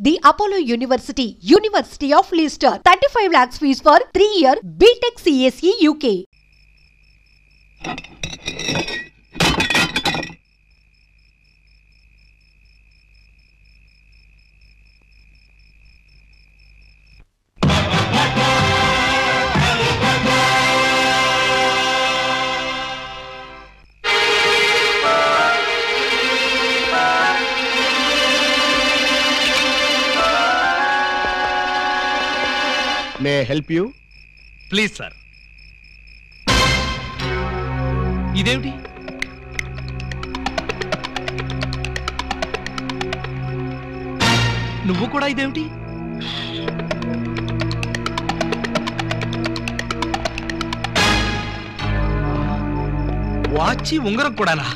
The Apollo University, University of Leicester, 35 lakhs fees for 3-year BTech CSE UK. May I help you? Please, sir. ఇదేంటి? నువ్వు కూడా ఇదేంటి? వాచి ఉంగరం కూడానా?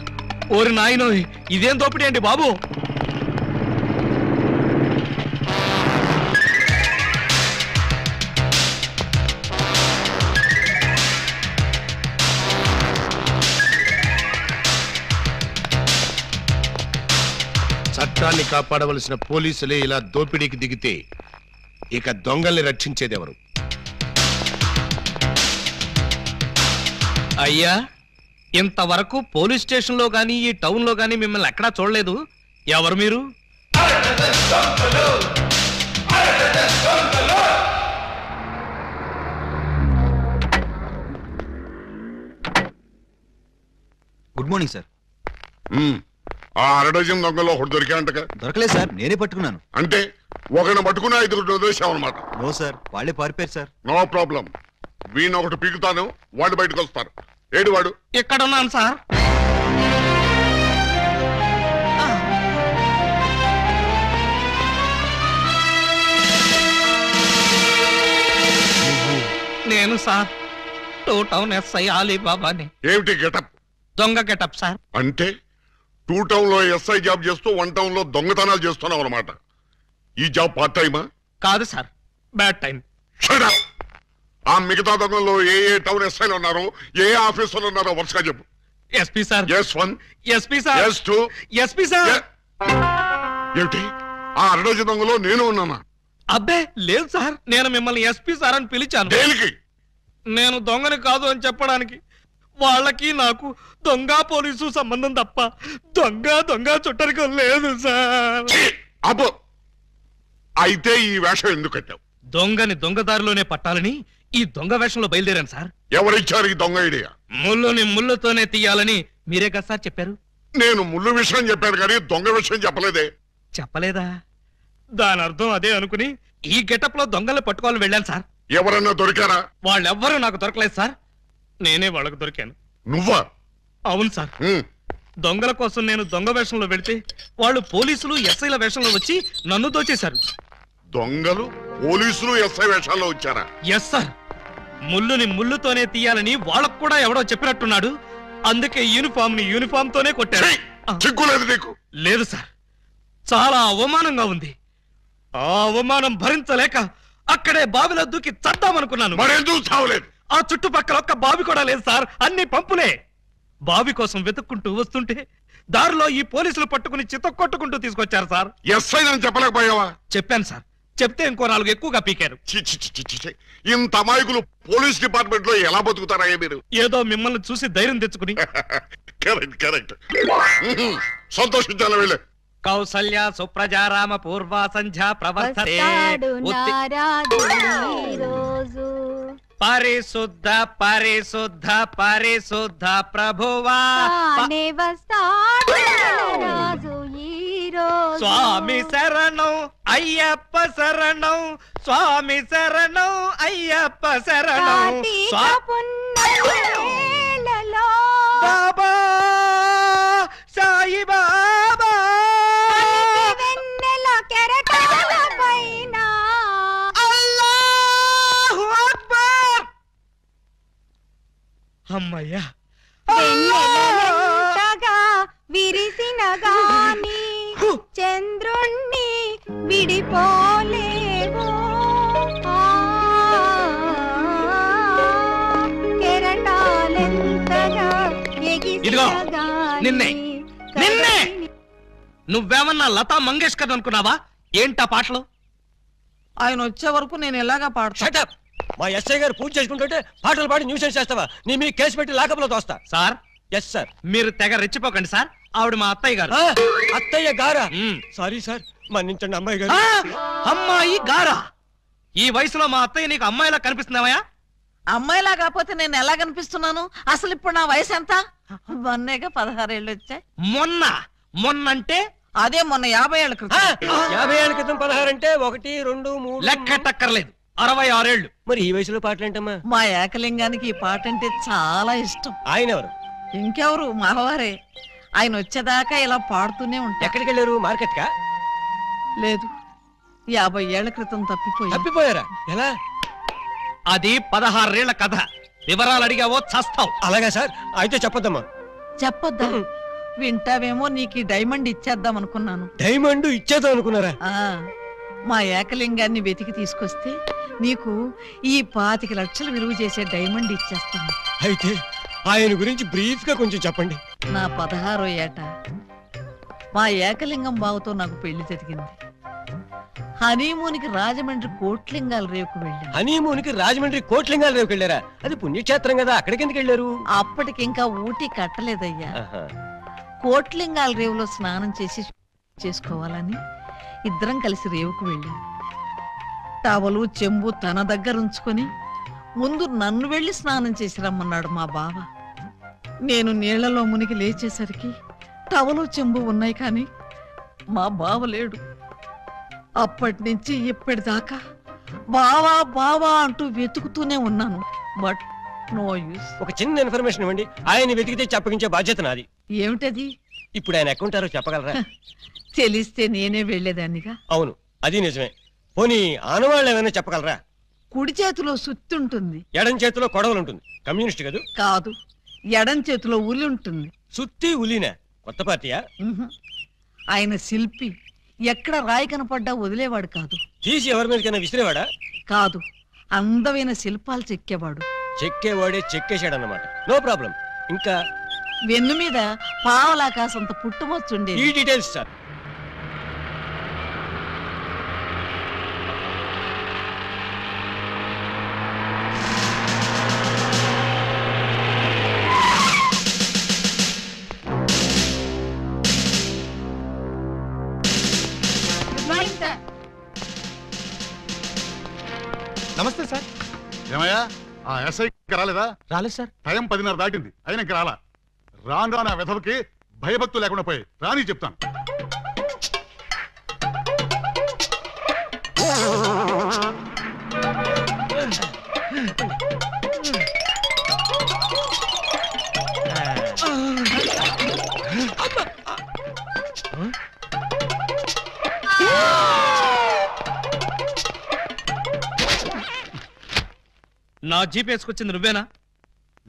ఓరి నాయనో, ఇదేం దోపిడీ అండి బాబు? చట్టాన్ని కాపాడవలసిన పోలీసులే ఇలా దోపిడీకి దిగితే ఇక దొంగల్ని రక్షించేదెవరు? అయ్యా, ఇంతవరకు పోలీస్ స్టేషన్ లో గానీ ఈ టౌన్ లో గానీ మిమ్మల్ని ఎక్కడా చూడలేదు. ఎవరు మీరు? Good morning sir. ఆ అరడజన్ దొంగలో ఒకటి దొరికాయంటగా? దొరకలేదు సార్, నేనే పట్టుకున్నాను. అంటే ఒకరిని పట్టుకుని 5 వదిలేసామన్నమాట? నో సార్, వాళ్ళే పారిపోయారు సార్. నో ప్రాబ్లం, వీణ్ ఒకటి పీకుతాను, వాడు బయటకు వస్తారు. ఏడు వాడు? ఎక్కడ ఉన్నాను సార్. నేను సార్, 2 టౌన్ ఎస్ఐ అలీబాబాని. ఏమిటి గెటప్? దొంగ గెటప్ సార్. అంటే 2 టౌన్ లో ఎస్ఐ జాబ్ చేస్తూ 1 టౌన్ లో దొంగతనాలు చేస్తున్నావు అనమాట. ఈ జాబ్ పార్ట్ టైమా? కాదు సార్, బ్యాడ్ టైం. ఆ మిగతా దొంగల్లో ఏ టౌన్ ఎస్ఐలు ఉన్నారో, ఏ ఆఫీసులు ఉన్నారో వరుసగా చెప్పు. SP sir. S1, SP sir. S2, SP sir. ఏమిటి ఆ అరడజన్ దొంగలో నేను ఉన్నానా? అబ్బే లేదు సార్, నేను మిమ్మల్ని ఎస్పీ సార్ అని పిలిచాను. దేనికి? నేను దొంగని కాదు అని చెప్పడానికి. వాళ్ళకి నాకు దొంగ పోలీసు సంబంధం తప్ప దొంగ చుట్టరికం లేదు సార్. అబ్బో, అయితే ఈ వేషం ఎందుకు కట్టావు? దొంగని దొంగదారిలోనే పట్టాలని ఈ దొంగ వేషంలో బయలుదేరాను సార్. ఎవరిచ్చారు ఈ దొంగ ఐడియా? ముళ్ళుని ముళ్ళుతోనే తీయాలని మీరే కదా సార్ చెప్పారు. నేను ముళ్ళు విషయం చెప్పాను కానీ దొంగ విషయం చెప్పలేదే. చెప్పలేదా? దాని అర్థం అదే అనుకుని ఈ గెటప్ లో దొంగలు పట్టుకోవాలని వెళ్ళాను సార్. ఎవరన్నా దొరికారా? వాళ్ళెవ్వరూ నాకు దొరకలేదు సార్, నేనే వాళ్ళకు దొరికాను. నువ్వా? అవును సార్. దొంగల కోసం నేను దొంగ వేషంలో వెళితే వాళ్ళు పోలీసులు ఎస్ఐల వేషంలో వచ్చి నన్ను దోచేశారు. దొంగలు పోలీసులు ఎస్ఐ వేషాల్లో వచ్చారా? ఎస్ సార్, ముళ్ళుని ముళ్ళుతోనే తీయాలని వాళ్ళకు కూడా ఎవడో చెప్పినట్టున్నాడు. అందుకే యూనిఫామ్ తోనే కొట్టారు. చిక్కులేదు నీకు? లేదు సార్, చాలా అవమానంగా ఉంది. ఆ అవమానం భరించలేక అక్కడే బావిలో దూకి చద్దామనుకున్నాను. మరెందుకు చావలేదు? ఆ చుట్టుపక్కల ఒక్క బావి కూడా లేదు సార్, అన్ని పంపులే. బావి కోసం వెతుక్కుంటూ వస్తుంటే దారిలో ఈ పోలీసులు పట్టుకుని చితక్కొట్టుకుంటూ తీసుకొచ్చారు సార్. ఎస్ఐ అని చెప్పలేకపోయావా? చెప్పాను సార్, చెప్తే ఇంకో 4 ఎక్కువగా పీకారు. ఇంత అమాయకులు పోలీస్ డిపార్ట్మెంట్ లో ఎలా బతుకుతారయ్యా మీరు? ఏదో మిమ్మల్ని చూసి ధైర్యం తెచ్చుకుని. కరెక్ట్. సంతోషించాలి వెళ్ళే. కౌసల్య సుప్రజారామ పూర్వ సంధ్యా ప్రవర్తతే. పరిశుద్ధ పరిశుద్ధ పరిశుద్ధ ప్రభువా స్వామి శరణం అయ్యప్ప శరణం, స్వామి శరణం అయ్యప్ప శరణం. బాబా సాయి బాబా అమ్మయ్యా. విరిసిన గాని చంద్రుణ్ణి విడిపోలేవు, కెరటాలెంతగా ఇదిగో నిన్నే నువ్వేమన్నా లతా మంగేష్కర్ అనుకున్నావా? ఏంటా పాటలు? ఆయన వచ్చే వరకు నేను ఎలాగా పాడతా. షటప్! మా ఎస్ఐ గారు పూజ చేసుకుంటుంటే పాటలు పాడి న్యూసెన్స్ చేస్తావా? నీ మీ కేసు పెట్టి లాకప్లో తోస్తా. Sir, yes sir. మీరు తెగ రెచ్చిపోకండి సార్. ఆవిడ మా అత్తయ్య గారు. అత్తయ్య గారా? సారీ సార్, మన్నించండి అమ్మాయి గారు. అమ్మాయి గారా? ఈ వయసులో మా అత్తయ్య నీకు అమ్మాయిలా కనిపిస్తున్నావా? అమ్మాయిలా కాకపోతే నేను ఎలా కనిపిస్తున్నాను? అసలు ఇప్పుడు నా వయసు ఎంత? మొన్నేగా 16 ఏళ్ళు వచ్చాయి. మొన్నంటే అదే మొన్న 50 ఏళ్ళ క్రితం. 50 ఏళ్ళ క్రితం 16 అంటే 1, 2, 3 లెక్కటక్కర్లేదు. 66 ఏళ్ళు. మరి ఈ వయసులో పాటలేంటమ్మా? మా ఏకలింగానికి ఈ పాట అంటే చాలా ఇష్టం. ఆయన ఎవరు? ఇంకెవరు, మావారే. ఆయన వచ్చేదాకా ఇలా పాడుతూనే ఉంటా. ఎక్కడికి వెళ్ళారు? మార్కెట్ కా? లేదు, 50 ఏళ్ల క్రితం తప్పిపోయి. తప్పిపోయారా? ఎలా? అది 16 ఏళ్ల కథ. వివరాలు అడిగావో చస్తావు. అలాగా సార్, అయితే చెప్పొద్దమ్మా. చెప్పొద్దా? వింటావేమో, నీకు డైమండ్ ఇచ్చేద్దాం అనుకున్నాను. డైమండ్ ఇచ్చేద్దాం అనుకున్నారా? మా ఏకలింగాన్ని వెతికి తీసుకొస్తే నీకు ఈ 25 లక్షలు విలువ చేసే డైమండ్ ఇచ్చేస్తాను. అయితే ఆయన గురించి బ్రీఫ్ గా కొంచెం చెప్పండి. నా 16వ ఏట మా ఏకలింగం బావతో నాకు పెళ్లి జరిగింది. హనీమూన్కి రాజమండ్రి కోట్లింగాల రేవుకు వెళ్ళాను. హనీమూన్కి రాజమండ్రి కోట్లింగాల రేవుకి వెళ్ళారా? అది పుణ్యక్షేత్రం కదా, అక్కడికి ఎందుకు వెళ్ళారు? అప్పటికింకా ఊటీ కట్టలేదయ్యా. కోట్లింగాల రేవులో స్నానం చేసుకోవాలని ఇద్దరం కలిసి రేవుకు వెళ్ళాం. టవలు చెంబు తన దగ్గర ఉంచుకొని ముందు నన్ను వెళ్ళి స్నానం చేసి రమ్మన్నాడు మా బావ. నేను నీళ్లలో మునిగి లేచేసరికి టవలు చెంబు ఉన్నాయి, కానీ మా బావ లేడు. అప్పటి నుంచి ఇప్పటిదాకా బావా బావా అంటూ వెతుకుతూనే ఉన్నాను. But no use. ఒక చిన్న ఇన్ఫర్మేషన్ ఇవ్వండి, ఆయన వెతికితే చెప్పగించే బాధ్యత నాది. ఏమిటది? ఇప్పుడు ఆయన ఎక్కడుంటారో చెప్పగలరా? తెలిస్తే నేనే వెళ్లేదాన్నిగా. అవును, అది నిజమే. పోనీ ఆనవాళ్ళు ఏమైనా చెప్పగలరా? కుడి చేతిలో సుత్తుంటుంది, ఎడం చేతిలో కొడవలు ఉంటుంది. కమ్యూనిస్ట్ కదూ? కాదు, ఎడం చేతిలో ఉలి ఉంటుంది. సుత్తి ఉలినా? కొత్త పార్టీయా? ఆయన శిల్పి. ఎక్కడ రాయి కనపడ్డా వదిలేవాడు కాదు. తీసి ఎవరి మీదకైనా విసిరేవాడా? కాదు, అందమైన శిల్పాలు చెక్కేవాడు. చెక్కేవాడే చెక్కేశాడన్నమాట. No problem. ఇంకా వెన్ను మీద పావలాకాసంత పుట్టుమొచ్చుండే. ఈ డీటెయిల్స్ సార్. నమస్తే సార్. ఏమయ్యా, ఆ ఎస్ఐ రాలేదా? రాలేదు సార్. టైం 10:30 దాటింది, అయినా ఇంకా రాలా. రాను ఆ వెధవకి భయభక్తులు లేకుండా పోయి రాని చెప్తాను. నా జీప్ వేసుకొచ్చింది నువ్వేనా?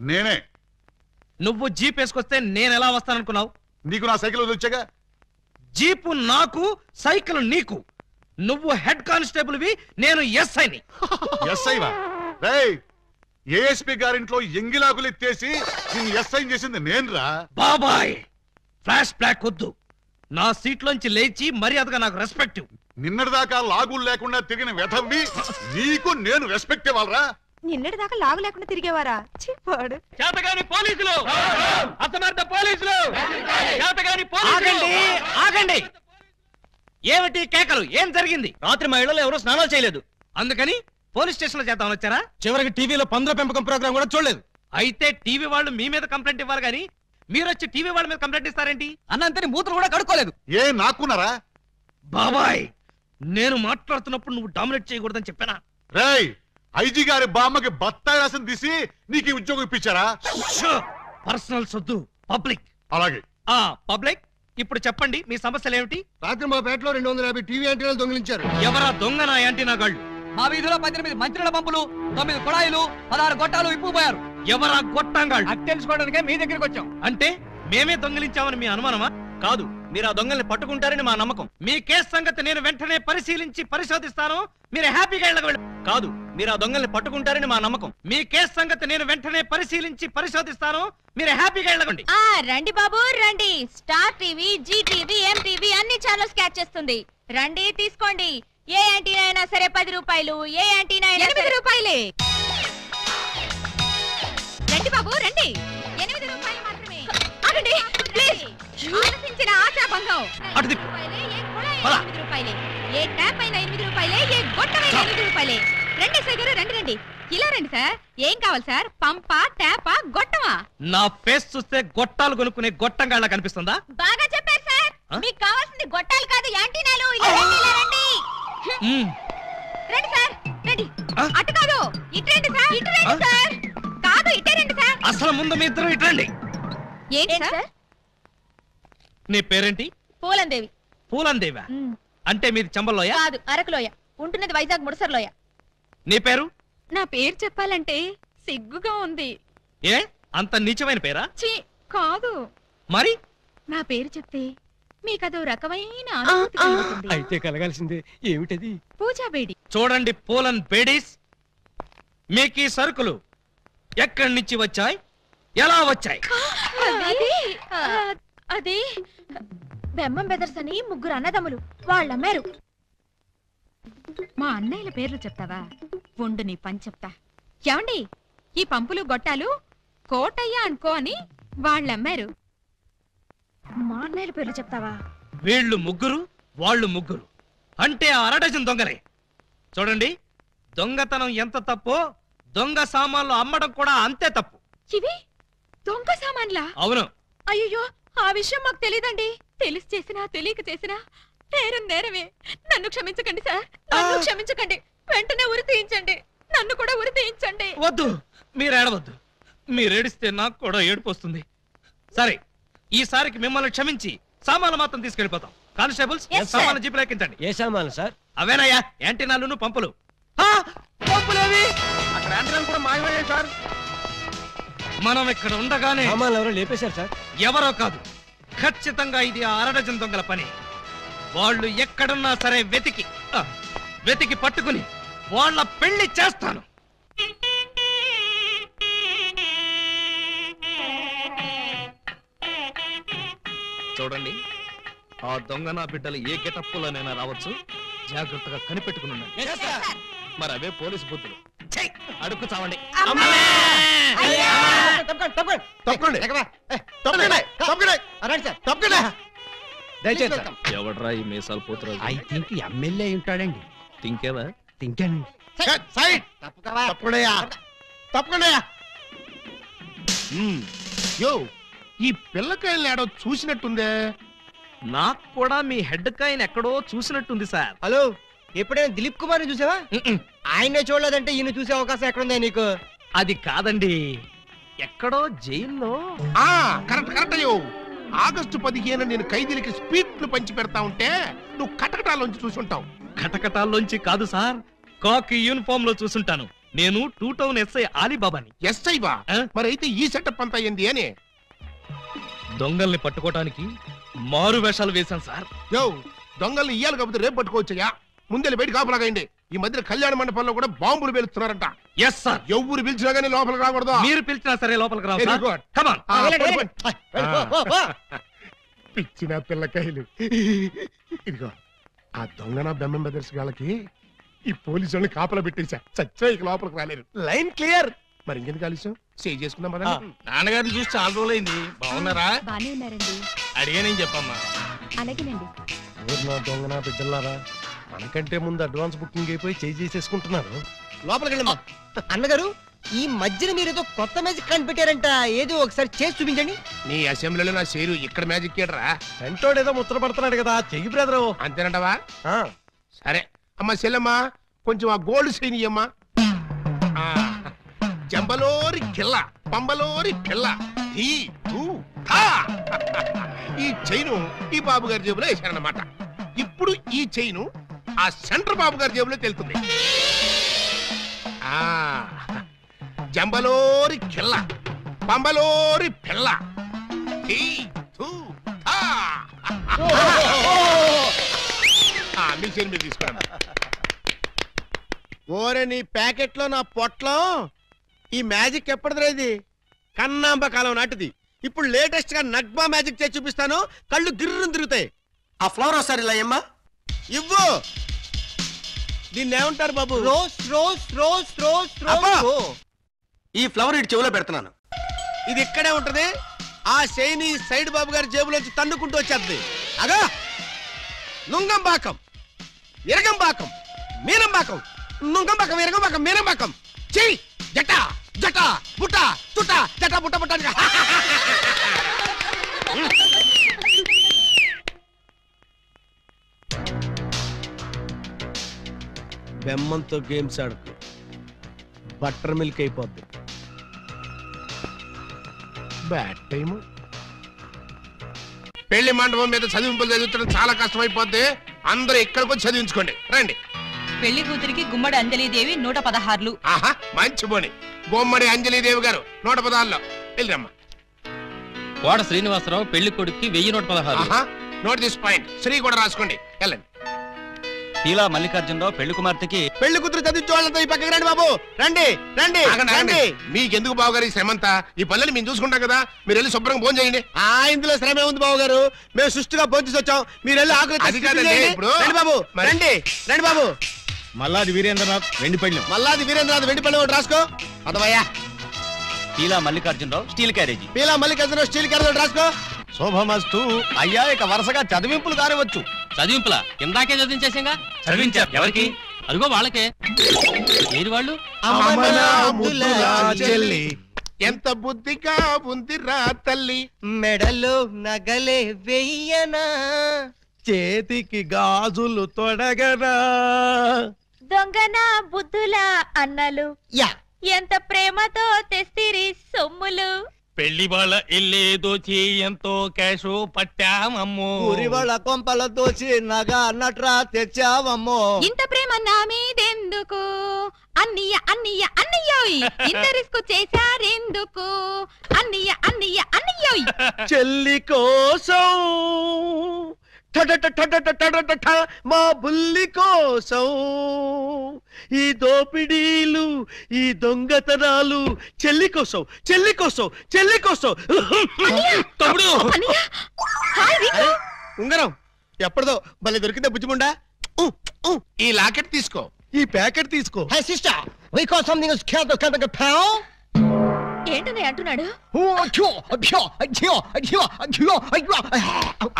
నేనే. నువ్వు జీప్ వేసుకొస్తే నేను ఎలా వస్తాననుకున్నావు? నీకు నా సైకిల్ వచ్చాగా. జీపు నాకు, సైకిల్ నీకు. నువ్వు హెడ్ కానిస్టేబుల్వి, నేను ఎస్ఐని. ఎస్ఐవా? రేయ్, ఏఎస్పీ గారింట్లో ఎంగిలాకులు ఎత్తేసి నిన్ను ఎస్ఐ చేసింది నేనురా. బాబాయ్, ఫ్లాష్ బ్లాక్ వద్దు. నా సీట్లోంచి లేచి మర్యాదగా నాకు రెస్పెక్ట్. నిన్నటిదాకా లాగులు లేకుండా తిరిగిన వెధవ్వి నీకు నేను రెస్పెక్ట్ ఇవ్వాలరా? నిన్నటి దాకా లాగు లేకుండా తిరిగేవారా? చెప్పాడు. చేతగాని పోలీసులు, అసమర్థ పోలీసులు, చేతగాని పోలీసులు. ఆగండి. ఏమిటి కేకలు? ఏం జరిగింది? రాత్రి మా ఇళ్లలో ఎవరో స్నానాలు చేయలేదు, అందుకని పోలీస్ స్టేషన్ లో చేద్దామని వచ్చారా? చివరికి టీవీలో పందుల పెంపకం ప్రోగ్రాం కూడా చూడలేదు. అయితే టీవీ వాళ్ళు మీ మీద కంప్లైంట్ ఇవ్వాలి, కానీ మీరు వచ్చి టీవీ వాళ్ళ మీద కంప్లైంట్ ఇస్తారేంటి? అన్నంతని మూతులు కూడా కడుక్కోలేదు. ఏ నాకున్నారా? బాబాయ్, నేను మాట్లాడుతున్నప్పుడు నువ్వు డామినేట్ చేయకూడదని చెప్పానా? రేయ్, ఐజీ గారి బామ్మకి బత్తాయి రాసిన తీసి నీకు ఈ ఉద్యోగం ఇప్పించారా? పర్సనల్ సొద్దు, పబ్లిక్. అలాగే. పబ్లిక్, ఇప్పుడు చెప్పండి మీ సమస్యలు ఏమిటి? రాత్రి మా పేటలో 250 టీవీ యాంటీనాలు దొంగిలించారు. ఎవరా దొంగ? నా యాంటీనా గాళ్ళు. మా వీధిలో 18 మంత్రుల పంపులు, 9 కుళాయిలు, 16 గొట్టాలు ఇప్పుపోయారు. ఎవరా గొట్టంగాళ్ళు? అది తెలుసుకోవడానికే మీ దగ్గరికి వచ్చాం. అంటే మేమే దొంగిలించామని మీ అనుమానమా? కాదు, మీరు ఆ దొంగల్ని పట్టుకుంటారని మా నమ్మకం. మీ కేసు సంగతి నేను వెంటనే పరిశీలించి పరిశోధిస్తాను. మీరు హ్యాపీగా ఇళ్ళకి కాదు, మీరు ఆ దొంగల్ని పట్టుకుంటారని మా నమ్మకం. మీ కేసు సంగతి నేను వెంటనే పరిశీలించి పరిశోధిస్తాను. మీరు హ్యాపీగా వెళ్ళకండి. రండి బాబు రండి. Star TV, Zee TV, MTV అన్ని ఛానల్స్ క్యాచ్ చేస్తుంది. రండి తీసుకోండి. ఏ యాంటీనా అయినా సరే 10 రూపాయలు, ఏ యాంటీనా అయినా 8 రూపాయలే. రండి బాబు రండి. 8 రూపాయలు మాత్రమే. ఆగండి ప్లీజ్. ఆలోచించిన ఆశాభంగం. 8 రూపాయలే. ఏ ట్యాప్ అయినా 8 రూపాయలే, ఏ గొట్టమైనా 8 రూపాయలే. రండి సార్ గారు రండి రండి. ఇలా రండి సార్. ఏం కావాలి సార్? పంపా, ట్యాపా, గొట్టమా? నా ఫేస్ చూస్తే గొట్టాలు కొనుక్కునే గొట్టంగాళ్ళ కనిపిస్తుందా? బాగా చెప్పారు సార్. మీకు కావాల్సింది గొట్టాలు కాదు యాంటీనాలు. ఇలా రండి ఇలా రండి. రండి సార్ రండి. అటు కాదు ఇటు రండి సార్. ఇటు రండి సార్. కాదు ఇటే రండి సార్. అసలు ముందు మీ ఇద్దరు ఇటు రండి. ఏంటి సార్? నీ పేరేంటి? పూలందేవి. పూలందేవా? అంటే మీది చంబల్లోయ? కాదు అరకులోయ. ఉంటున్నది వైజాగ్ ముడసర్లోయ. నీ పేరు? నా పేరు చెప్పాలంటే సిగ్గుగా ఉంది. ఏ అంత నీచమైన పేరా? ఛీ కాదు. మరి నా పేరు చెప్తే మీకదో రకమైన అనుభూతి కలుగుతుంది. అయితే కలగాల్సిందే. ఏమిటది? పూజా బేడి. చూడండి పూలన్ బేడీస్, మీకు ఈ సరుకులు ఎక్కడి నుంచి వచ్చాయి, ఎలా వచ్చాయి? అది బెమ్మం బెదర్స్ అని 3 అన్నదమ్ములు వాళ్ళమ్మారు. మా అన్నయ్యల పేర్లు చెప్తావా? ఉండు నీ పని చెప్తా. ఏమండి ఈ పంపులు గొట్టాలు కోటయ్య అనుకో అని వాళ్ళమ్మారు. మా అన్నయ్యల పేర్లు చెప్తావా? వీళ్ళు 3, వాళ్ళు 3 అంటే 1/2 డజన్ దొంగలే. చూడండి దొంగతనం ఎంత తప్పో దొంగ సామాన్లు అమ్మడం కూడా అంతే తప్పు. ఇవి దొంగ సామాన్లా? అవును. అయ్యో ఆ విషయం మాకు తెలీదండి. తెలిసి చేసినా తెలియక చేసినా నేరం నేరమే. నన్ను క్షమించకండి సార్. నన్ను క్షమించకండి. వెంటనే ఉరి తీయించండి. నన్ను కూడా ఉరి తీయించండి. వద్దు, మీరు ఏడవద్దు. మీరు ఏడిస్తే నాకు కూడా ఏడుపు వస్తుంది. సరే ఈసారికి మిమ్మల్ని క్షమించి సామాన్లు మాత్రం తీసుకెళ్లిపోతాం. కానిస్టేబుల్స్ సామాన్లు జీపులో ఎక్కించండి. ఏ సామాన్లు సార్? అవేనయ్యా యాంటీనాలు పంపులు. పంపులేవి అక్కడ యాంటీనాలు కూడా మాయమయ్యాయి సార్. మనం ఇక్కడ ఉండగానే సామాన్లు ఎవరో లేపేశారు సార్. ఎవరో కాదు, ఖచ్చితంగా ఇది 1/2 డజన్ దొంగల పని. వాళ్ళు ఎక్కడున్నా సరే వెతికి పట్టుకుని వాళ్ళ పెళ్లి చేస్తాను. చూడండి ఆ దొంగ నా బిడ్డలు ఏ గెటప్పులోనైనా రావచ్చు. జాగ్రత్తగా కనిపెట్టుకుని ఉండండి. మరి అవే పోలీసు బుద్ధులు. అడుక్కు చావండి. ఎవడ్రా ఈ మీసాలు పోతురాజు? ఐ థింక్ ఎమ్మెల్యే ఉంటాడండి. తింకేవా? తింటానండి. యో ఈ పిల్లకాయలు ఏడో చూసినట్టుందే. నాకు కూడా మీ హెడ్ కాయని ఎక్కడో చూసినట్టుంది సార్. హలో, ఎప్పుడైనా దిలీప్ కుమార్ చూసావా? ఆయనే చూడలేదంటే ఈయన చూసే అవకాశం ఎక్కడుందా నీకు? అది కాదండి, ఎక్కడో జైల్లో. కరెక్ట్ అయ్యో. ఆగస్టు 15 నేను ఖైదీలకి స్పీడ్లు పంచి పెడతా ఉంటే నువ్వు కటకటాల్లోంచి చూసుంటావు. కటకటాల్లోంచి కాదు సార్, కాకి యూనిఫామ్ లో చూసుంటాను. నేను 2 టౌన్ ఎస్ఐ ఆలీబాబాని. ఎస్ఐవా? మరి అయితే ఈ సెటప్ అంతా ఏంది అని? దొంగల్ని పట్టుకోవటానికి మారు వేషాలు వేశాను సార్. యో దొంగల్ని ఇయ్యాలి కాకపోతే రేపు పట్టుకోవచ్చయ్యా. ముందెళ్ళి బయట కాపలాగండి. ఈ మధ్య కళ్యాణ మండపంలో కూడా బాంబులు పేలుస్తున్నారంట. Yes sir. ఎవరు పిలిచినా గానీ లోపలికి రాకూడదు. మీరు పిలిచినా సరే లోపలికి రావు. Very good. Come on. పిచ్చిన పిల్లకాయలు. ఇదిగో ఆ దొంగన బెమ్మం బెదర్స్ గాళ్ళకి ఈ పోలీసు వాళ్ళని కాపలా పెట్టేశా. చచ్చా ఇక లోపలికి రాలేరు. Line clear. మరి ఇంకెందుకు ఆలస్యం? సేవ్ చేసుకుందాం కదా. నాన్నగారిని చూసి చాలా రోజులైంది. బాగున్నారా? బానే ఉన్నారండి. అడిగానేం చెప్పమ్మా. అలాగేనండి. దొంగన బిడ్డలారా, మనకంటే ముందు అడ్వాన్స్ బుకింగ్ అయిపోయి చేసేసుకుంటున్నారు. లోపలికి వెళ్ళమ్మా. అన్నగారు, ఈ మధ్యన మీరు ఏదో కొత్త మ్యాజిక్ కనిపెట్టారంట. ఏదో ఒకసారి చేసి చూపించండి. నీ అసెంబ్లీలో నా షేరు ఇక్కడ మ్యాజిక్ ఏడ్రా. వెంటోడు ఏదో ముచ్చట పడుతున్నాడు కదా, చెయ్యి బ్రదరు. అంతేనంటవా? సరే అమ్మా చెల్లెమ్మా, కొంచెం ఆ గోల్డ్ చైన్ ఇయ్యమ్మా. జంబలోరి కిల్ల పంబలోరి పిల్ల. ఈ చైను ఈ బాబు గారి జేబులో వేశారన్నమాట. ఇప్పుడు ఈ చైను ఆ సెంటర్ బాబు గారి జేబులో తెలుతుంది. జంబలోరి కిల్ల పంబలోరి పిల్ల. మీ చేను మీరు తీసుకోండి. ఓరే నీ ప్యాకెట్ లో నా పొట్లం ఈ మ్యాజిక్ ఎప్పటిదిరా ఇది కన్నాంబ కాలం నాటిది ఇప్పుడు లేటెస్ట్ గా నగ్మా మ్యాజిక్ చేసి చూపిస్తాను కళ్ళు గిర్రును తిరుగుతాయి ఆ ఫ్లవర్ ఒకసారి ఇలా అమ్మా ఇవ్వు దీన్ని ఏమంటారు బాబు రోజ్ రోజ్ రోజ్ రోజ్ అబ్బా! రోజ్ ఈ ఫ్లవర్ ఇటు చెవులో పెడుతున్నాను ఇది ఇక్కడే ఉంటది ఆ శైని సైడ్ బాబు గారి జేబులోంచి తన్నుకుంటూ వచ్చేద్ది అగా నుంగంబాకం ఇరగంబాకం మీనంబాకం నుంగంబాకం ఇరగంబాకం మీనంబాకం చెయ్యి జట జట బుట్ట తుట జట బుట్ట బుట్ట బెమ్మంతో గేమ్స్ ఆడుకు బటర్ మిల్క్ అయిపోద్ది బ్యాడ్ టైము. పెళ్లి మండపం మీద చదివింపులు చదువుతున్న చాలా కష్టం అయిపోద్ది. అందరూ ఇక్కడికి వచ్చి చదివించుకోండి. రండి. పెళ్లి కూతురికి గుమ్మడి అంజలీదేవి 116. ఆహా మంచి బోని. బొమ్మడి అంజలీదేవి గారు 116లో వెళ్ళరమ్మా. కోట శ్రీనివాసరావు పెళ్లి కొడుక్కి 1116. ఆహా నోట్ దిస్ పాయింట్. శ్రీ కూడా రాసుకోండి. వెళ్ళండి. పీలా మల్లికార్జునరావు పెళ్లి కుమార్తెకి పెళ్లి కూతురు చదివించే వాళ్ళంతా ఈ పక్కకి రండి బాబు రండి రండి రండి మీకెందుకు బావగారు ఈ శ్రమంతా? ఈ పనులు మేము చూసుకుంటాం కదా. మీరు వెళ్ళి శుభ్రంగా భోజనం చేయండి. ఇందులో శ్రమే ఉంది బాబు గారు మేము సుష్టిగా భోజనం వచ్చాం మీరు వెళ్ళి ఆకులు అది కాదండి ఇప్పుడు. రండి బాబు రండి రండి బాబు మల్లాది వీరేంద్రనాథ్ వెండి పళ్ళెం. మల్లాది వీరేంద్రనాథ్ వెండి పళ్ళెం ఒకటి రాసుకో పదవయ్యా Peela Mallikarjunarao steel carriage. Peela Mallikarjunarao steel carriage ఒకటి రాసుకో శోభమస్తు. అయ్యా ఇక వరుసగా చదివింపులు కానివచ్చు. చదివింపులా ఇందాకే చదివించేసాగా. చదివించారు ఎవరికి? అదిగో వాళ్ళకే. ఏది వాళ్ళు? అమ్మనా ముద్దులా చెల్లి ఎంత బుద్ధిగా ఉందిరా తల్లి. మెడలో నగలే వెయ్యనా చేతికి గాజులు తొడగనా దొంగన బుద్ధుల అన్నలు యా ఎంత ప్రేమతో తెస్తిరి సొమ్ములు. పెళ్లి వాళ్ళ ఇల్లేదో ఎంతో క్యాషు పట్టామమ్మో. ఊరి వాళ్ళ కొంపల దోచి నగా నట్రా తెచ్చావమ్మో ఇంత ప్రేమ నా మీదెందుకు అన్నయ్య అన్నయ్య అన్నయ్యోయ్ ఇంత రిస్క్ చేశారెందుకు అన్నయ్య అన్నయ్య అన్నయ్యోయ్. చెల్లి కోసం మా బుల్లి కోసం ఈ దోపిడీలు ఈ దొంగతనాలు చెల్లి కోసం చెల్లి కోసం చెల్లి కోసం తమ్ముడు అన్నయ్య హాయ్ రింగు. ఉంగరం ఎప్పటిదో భలే దొరికిందా బుజ్జిముండా ఈ లాకెట్ తీసుకో. ఈ ప్యాకెట్ తీసుకో hi sister we call something is cat the cut the paw ఏంటన్నయ్య అంటున్నాడు?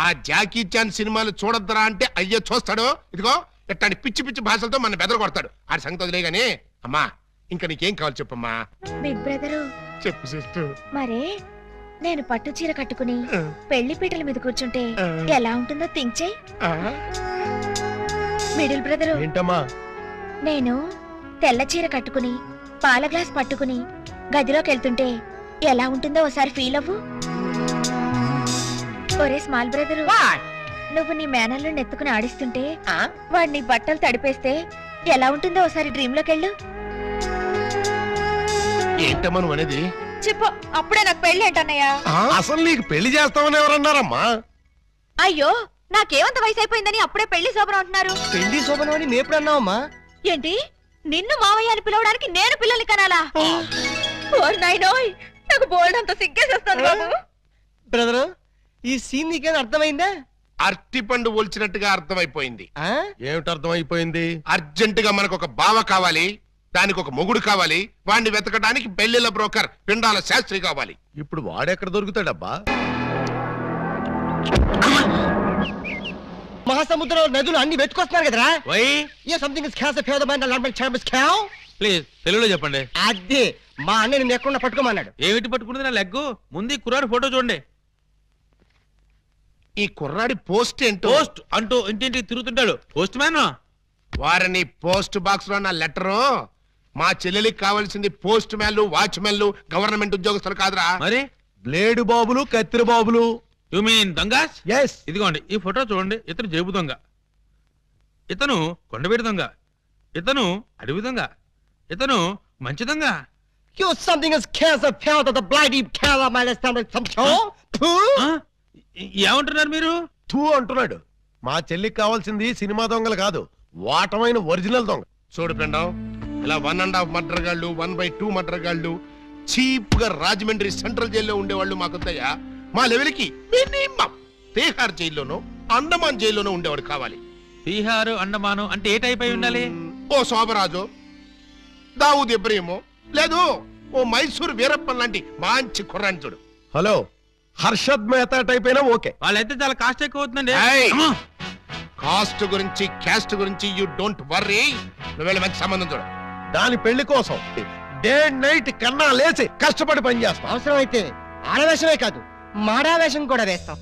ఆ జాకీ చాన్ సినిమాలు చూడొద్దరా అంటే అయ్యో చూస్తాడు. ఇదిగో ఇట్లాంటి పిచ్చి పిచ్చి భాషలతో మన బెదర కొడతాడు. ఆడి సంగతి వదిలే గానీ అమ్మా ఇంకా నీకేం కావాలి చెప్పమ్మా. బిగ్ బ్రదరు చెప్పు సిస్టర్. మరే నేను పట్టు చీర కట్టుకుని పెళ్లి పీటల మీద కూర్చుంటే ఎలా ఉంటుందో థింక్ చెయ్. మిడిల్ బ్రదరు ఏంటమ్మా నేను తెల్ల చీర కట్టుకుని పాల గ్లాస్ పట్టుకుని గదిలోకి వెళ్తుంటే ఎలా ఉంటుందో ఒకసారి ఫీల్ అవ్వు. ఒరే స్మాల్ బ్రదరు నువ్వు నీ మేనల్లో నెత్తుకుని ఆడిస్తుంటే వాడు నీ బట్టలు తడిపేస్తే ఎలా ఉంటుందో ఒకసారి డ్రీమ్ లోకి వెళ్ళు. ఏంటమ్మా నువ్వు అనేది? చెప్పు అప్పుడే నాకు పెళ్లి ఏంటన్నయ్యా? అసలు నీకు పెళ్లి చేస్తామని ఎవరన్నారమ్మా? అయ్యో నాకేమంత వయసు అయిపోయిందని అప్పుడే పెళ్లి శోభనం అంటున్నారు. పెళ్లి శోభనం అని మేప్పుడు అన్నావమ్మా? ఏంటి నిన్ను మావయ్య అని పిలవడానికి నేను పిల్లల్ని కనాలా? నాకు బోల్డ్ అంత సిగ్గేసేస్తాను బాబు. బ్రదరు ఈ సీన్ నీకేమైనా అర్థమైందా? అరటి పండు ఒలిచినట్టుగా అర్థమైపోయింది. ఏమిటి అర్థమైపోయింది? అర్జెంట్ గా మనకు ఒక బావ కావాలి, దానికి ఒక మొగుడు కావాలి, వాడిని వెతకడానికి పెళ్లిళ్ళ బ్రోకర్ పిండాల శాస్త్రి కావాలి. ఇప్పుడు వాడెక్కడ దొరుకుతాడబ్బా? మహాసముద్రం నదులు అన్ని వెతుకొస్తున్నారు కదరా. సంథింగ్ ఇస్ క్యాస్ ఫేద మైండ్ అలర్మెంట్ చార్బస్ క్యావ్. ప్లీజ్ తెలుగులో చెప్పండి. అదే మా అన్న నిన్ను ఎక్కడ పట్టుకోమన్నాడు. ఏమిటి పట్టుకున్నది నా లెగ్గు? ముందు కుర్రాడు ఫోటో చూడండి. ఈ కుర్రాడి పోస్ట్ ఏంటో? పోస్ట్ అంటూ ఇంటింటికి తిరుగుతుంటాడు. Postman. వారిని పోస్ట్ బాక్స్ లో నా లెటరు. మా చెల్లెలికి కావాల్సింది పోస్ట్ మ్యాన్లు, వాచ్మెన్లు, గవర్నమెంట్ ఉద్యోగస్తులు కాదురా. మరి బ్లేడు బాబులు, కత్తిరి బాబులు. యు మీన్ దొంగస్? ఎస్. ఇదిగోండి ఈ ఫోటో చూడండి. ఇతను జేబు దొంగ, ఇతను కొండవీడి దొంగ, ఇతను అడవి దొంగ, ఇతను మంచి దొంగ. You something is cast of power that the bloody color my stomach some show. ఏమంటున్నారు మీరు? తూ అంటున్నాడు. మా చెల్లికి కావాల్సింది సినిమా దొంగలు కాదు, వాటమైన ఒరిజినల్ దొంగ. చూడు పిండం, ఇలా 1.5 మర్డర్ గాళ్ళు, 1/2 మర్డర్ గాళ్ళు చీప్ గా రాజమండ్రి సెంట్రల్ జైల్లో ఉండేవాళ్ళు మాకొద్దయ్యా. మా లెవెల్కి మినిమం తీహార్ జైల్లోనో అండమాన్ జైల్లోనో ఉండేవాడు కావాలి. బీహారు అండమాను అంటే ఏ టైప్ అయి ఉండాలి? ఓ శోభరాజు, దావూద్ ఇబ్రహీము, లేదు ఓ మైసూర్ వీరప్పన్ లాంటి మంచి కుర్రాన్ని చూడు. హలో, హర్షద్ మెహతా టైప్ అయినా ఓకే. వాళ్ళైతే చాలా కాస్ట్ ఎక్కువ అవుతుందండి. కాస్ట్ గురించి క్యాస్ట్ గురించి యూ డోంట్ వర్రీ. నువ్వు మంచి సంబంధం చూడు. దాని పెళ్లి కోసం డే నైట్ కన్నా లేచి కష్టపడి పని చేస్తాం. అవసరం అయితే ఆడవేషమే కాదు, మాడావేషం కూడా వేస్తాం.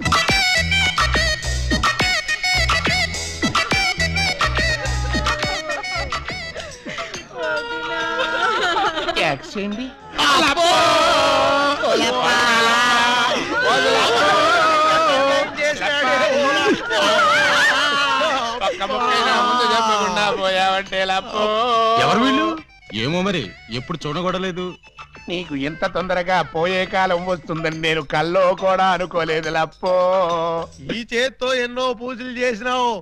ఎవరు వీళ్ళు? ఏమో మరి, ఎప్పుడు చూడకూడలేదు. నీకు ఇంత తొందరగా పోయే కాలం వస్తుందని నేను కల్లో కూడా అనుకోలేదు లప్పో. ఈ చేత్తో ఎన్నో పూజలు చేసినావు,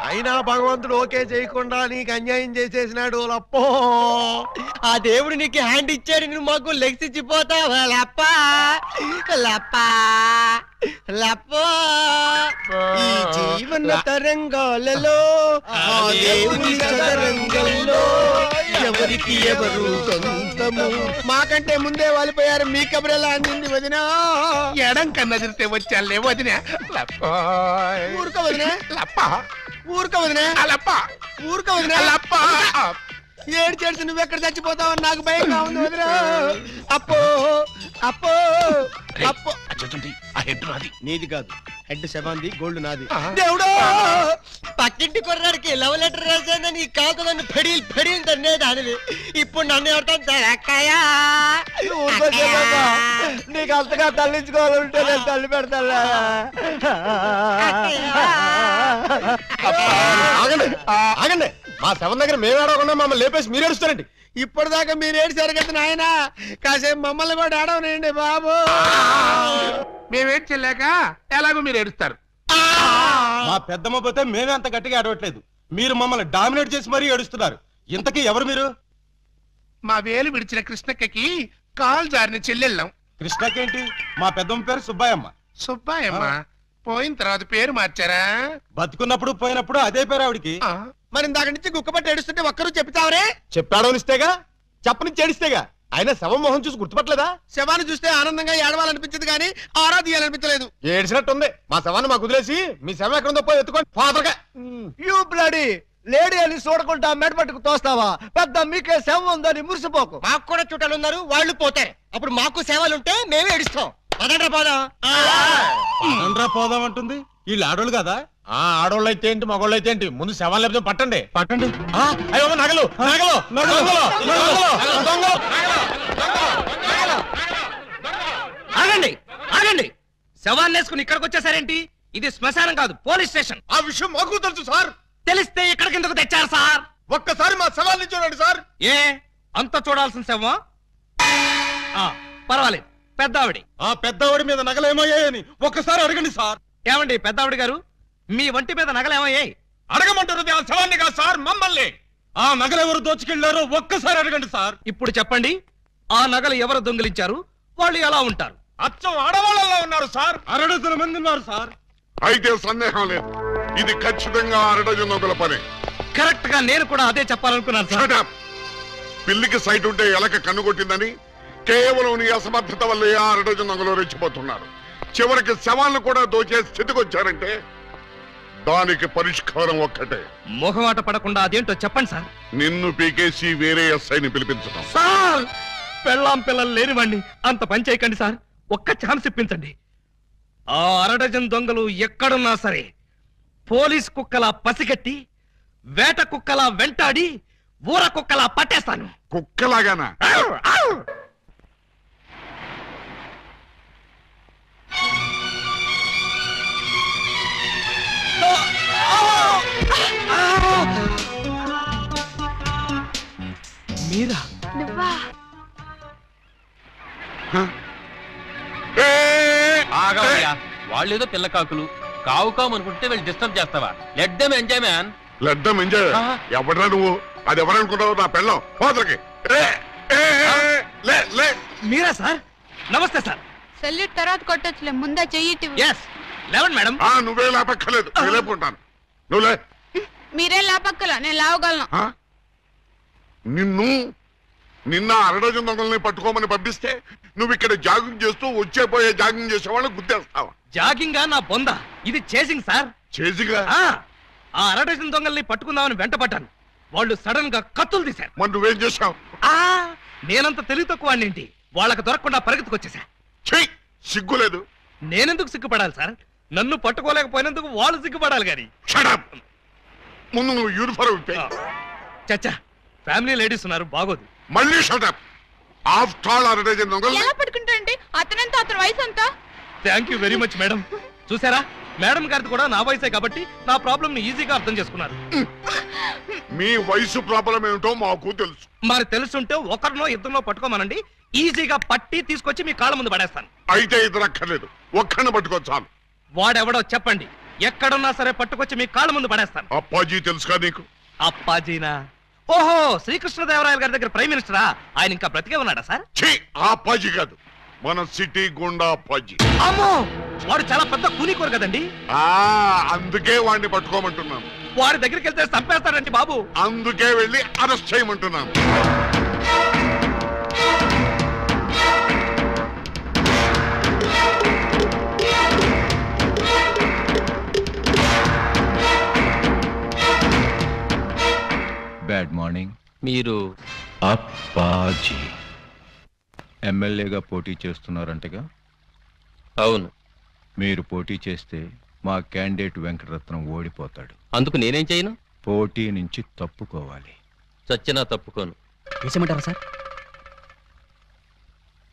అయినా భగవంతుడు ఓకే చేయకుండా నీకు అన్యాయం చేసేసినాడు లప్పో. ఆ దేవుడు నీకు హ్యాండ్ ఇచ్చాడు, నువ్వు మాకు లెగ్స్ ఇచ్చిపోతావా లప్ప లప్ప లప్పో. ఈ జీవన తరంగాలలో ఆ దేవుని చదరంగంలో ఎవరికి ఎవరు సొంతము. మాకంటే ముందే వాలిపోయారు, మీ కబురెలా అందింది వదిన? ఎడం కన్నా తిరితే వచ్చాలే వదిన. ఊరుక వదిన, లప్ప ఊరుక వదిన, లప్ప ఊరుక వదిన, లప్ప. ఏడ్చేడ్చి నువ్వెక్కడ చచ్చిపోతావని నాకు భయంగా ఉంది వదిన. అప్పో అప్పో అప్పో. ఆ హెడ్ నాది. నీది కాదు, హెడ్ శవాంది, గోల్డ్ నాది. దేవుడు, పక్కింటి కుర్రాడికి లవ్ లెటర్ రాశానని నీ కాదు నన్ను ఫెడీలు ఫెడీలు తన్నేదానివి. ఇప్పుడు నన్ను ఎవరితో నీకు అంతగా తల్లించుకోవాలంటే నేను తల్లి పెడతా. ఆగండి, మా శవం దగ్గర మేము ఏడవకుండా మమ్మల్ని లేపేసి మీరు ఏడుస్తారండి. ఇప్పటిదాకా మీరు ఏడ్చారు కదా నాయన, కాసేపు మమ్మల్ని కూడా ఏడవనండి బాబు. మేమేం చెల్లాక ఎలాగో మీరు ఏడుస్తారు. మా పెద్దమ్మ పోతే మేమే అంత గట్టిగా ఏడవట్లేదు, మీరు మమ్మల్ని డామినేట్ చేసి మరీ ఏడుస్తున్నారు. ఇంతకీ ఎవరు మీరు? మా వేలు విడిచిన కృష్ణక్కకి కాల్ జారిన చెల్లెళ్ళం. కృష్ణకేంటి? మా పెద్దమ్మ పేరు సుబ్బాయమ్మ. సుబ్బాయమ్మ పోయిన తర్వాత పేరు మార్చారా? బతుకున్నప్పుడు పోయినప్పుడు అదే పేరు ఆవిడికి. మరి ఇందాక నుంచి గుక్కపట్టి ఏడుస్తుంటే ఒక్కరు చెప్తావరే? చెప్పాడనిస్తేగా, చెప్పని చేడిస్తేగా. ఆయన శవం మొహం చూసి గుర్తుపట్టలేదా? శవాన్ని చూస్తే ఆనందంగా ఏడవాలనిపించదు కానీ ఆరా తీయాలనిపించలేదు. ఏడ్చినట్టుంది. మా శవాన్ని మాకు వదిలేసి మీ శవం ఎక్కడుందో పోయి ఎత్తుకోండి ఫాదర్గా. యూ బ్లడీ లేడీ అని చూడకుండా మెడపట్టుకు తోస్తావా? పెద్ద మీకే సేవ ఉందని మురిసిపోకు. మాకు కూడా చుట్టాలు ఉన్నారు, వాళ్ళు పోతారు. అప్పుడు మాకు సేవలుంటే మేమే ఏడుస్తాం. పదండ్రా పోదాం అంటుంది. వీళ్ళు ఆడోళ్ళు కదా? ఆడోళ్ళు అయితే ఏంటి, మగోళ్ళు అయితే ఏంటి, ముందు శవాలు లేకపోతే పట్టండి. పట్టండి. అయ్యో నగలు నగలు ఆగండి ఆగండి, శవాన్ని వేసుకుని ఇక్కడికి వచ్చేసారేంటి? ఇది శ్మశానం కాదు, పోలీస్ స్టేషన్. ఆ విషయం మాకు తెలుసు సార్. తెలిస్తే ఇక్కడికి ఎందుకు తెచ్చారు సార్? ఒక్కసారి మా శవాన్ని చూడండి సార్. ఏ అంత చూడాల్సిన శవం? పర్వాలేదు, పెద్దావిడి. ఆ పెద్దవాడి మీద నగలేమయ్యాయని ఒక్కసారి అడగండి సార్. ఏమండి పెద్దావిడి గారు, మీ వంటి మీద నగలేమయ్యాయి? అడగమంటారు ఆ శవాన్ని కాదు సార్, మమ్మల్ని. ఆ నగలు ఎవరు దోచుకెళ్లారో ఒక్కసారి అడగండి సార్. ఇప్పుడు చెప్పండి, ఆ నగలు ఎవరు దొంగిలించారు, వాళ్ళు ఎలా ఉంటారు? అచ్చం ఆడవాళ్ళలో ఉన్నారు సార్. 6 మంది ఉన్నారు సార్. అయితే సందేహం లేదు, ఇది ఖచ్చితంగా 6 దొంగల పని. కరెక్ట్ గా నేను కూడా అదే చెప్పాలనుకున్నాను సార్. పిల్లికి సైట్ ఉంటే ఎలక కన్ను కొట్టిందని కేవలం నీ అసమర్థత వల్ల 6 దొంగలు రెచ్చిపోతున్నారు. చివరికి శవాలను కూడా దోచే స్థితికి వచ్చారంటే దానికి పరిష్కారం ఒక్కటే. మొహమాట పడకుండా అదేంటో చెప్పండి సార్. నిన్ను పీకేసి వేరే ఎస్ఐని పిలిపించడం. సార్, పెళ్ళాం పిల్లలు లేనివ్వండి, అంత పని చేయకండి సార్. ఒక్క ఛాన్స్ ఇప్పించండి. ఆ 6 దొంగలు ఎక్కడున్నా సరే పోలీస్ కుక్కలా పసిగట్టి, వేట కుక్కలా వెంటాడి, ఊర కుక్కలా పట్టేస్తాను. కుక్కలాగానా? మీరా? నువ్వా? వాళ్ళేదో పిల్లకాకులు, కావు అనుకుంటే వీళ్ళు డిస్టర్బ్ చేస్తావా? Let them enjoy man. Let them enjoy? ఎవడరా నువ్వు? అది ఎవరనుకుంటావు? నా పెళ్ళం పోతలకి. మీరా సార్? నమస్తే సార్. సెల్యూట్ తర్వాత కొట్టొచ్చులే, ముందే చెయ్యి. మేడం. నువ్వే లేపక్కర్లేదు, నేను లేపుకుంటాను. నువ్వులే. మీరేం లేపక్కల, నేను లేవగలను. నిన్న 6 దొంగల్ని పట్టుకోమని పంపిస్తే నువ్వు ఇక్కడ జాగింగ్ చేస్తూ వచ్చేపోయే జాగింగ్ చేసేవాళ్ళని గుర్తేస్తావా? జాగింగా నా బొంద, ఇది చేసింగ్ సార్. చేసింగ్? ఆ 6 దొంగల్ని పట్టుకుందామని వెంటపడ్డాను. వాళ్ళు సడన్ గా కత్తులు తీశారు. మరి నువ్వేం చేశావు? నేనంత తెలివి తక్కువ వాడినేంటి, వాళ్ళకి దొరకకుండా పరిగెత్తుకొచ్చేసా. సిగ్గులేదు? నేనెందుకు సిగ్గుపడాలి సార్? నన్ను పట్టుకోలేకపోయినందుకు వాళ్ళు సిగ్గుపడాలి గాని. ముందు నువ్వు యూనిఫారం చచ్చా, ఫ్యామిలీ లేడీస్ ఉన్నారు, బాగోదు. మళ్ళీ షటప్. ఆఫ్టర్ ఆల్ 6 దొంగలు ఎలా పట్టుకుంటారండి? అతనంతా అతని వయసు అంతా. Thank you very much madam. చూసారా, మేడం గారిది కూడా నా వయసే కాబట్టి నా ప్రాబ్లం ని ఈజీగా అర్థం చేసుకున్నారు. మీ వయసు ప్రాబ్లం ఏమిటో మాకు తెలుసు. మరి తెలుసుంటే ఒకరినో ఇద్దరినో పట్టుకోమనండి, ఈజీగా పట్టి తీసుకొచ్చి మీ కాళ్ళ ముందు పడేస్తాను. అయితే ఇద్దరు అక్కర్లేదు, ఒక్కడిని పట్టుకోవచ్చాను. వాడెవడో చెప్పండి, ఎక్కడున్నా సరే పట్టుకొచ్చి మీ కాళ్ళ ముందు పడేస్తాను. అప్పాజీ తెలుసుగా నీకు? అప్పాజీనా? ఓహో, శ్రీకృష్ణదేవరాయల గారి దగ్గర ప్రైమ్ మినిస్టరా? ఆయన ఇంకా బ్రతికే ఉన్నాడా సార్? అప్పాజీ కాదు, మన సిటీ గుండా అప్పాజీ. అమ్మో, వాడు చాలా పెద్ద కూలీకోరు కదండి. అందుకే వాడిని పట్టుకోమంటున్నాను. వాడి దగ్గరికి వెళ్తే చంపేస్తాడండి బాబు. అందుకే వెళ్ళి అరెస్ట్ చేయమంటున్నాను. Bad morning. మీరు అప్పాజీ ఎమ్మెల్యేగా పోటీ చేస్తున్నారంటగా? అవును. మీరు పోటీ చేస్తే మా క్యాండిడేట్ వెంకటరత్నం ఓడిపోతాడు. అందుకు నేనేం చేయను? పోటీ నుంచి తప్పుకోవాలి. చచ్చినా తప్పుకోను. వేసేమంటారా సార్?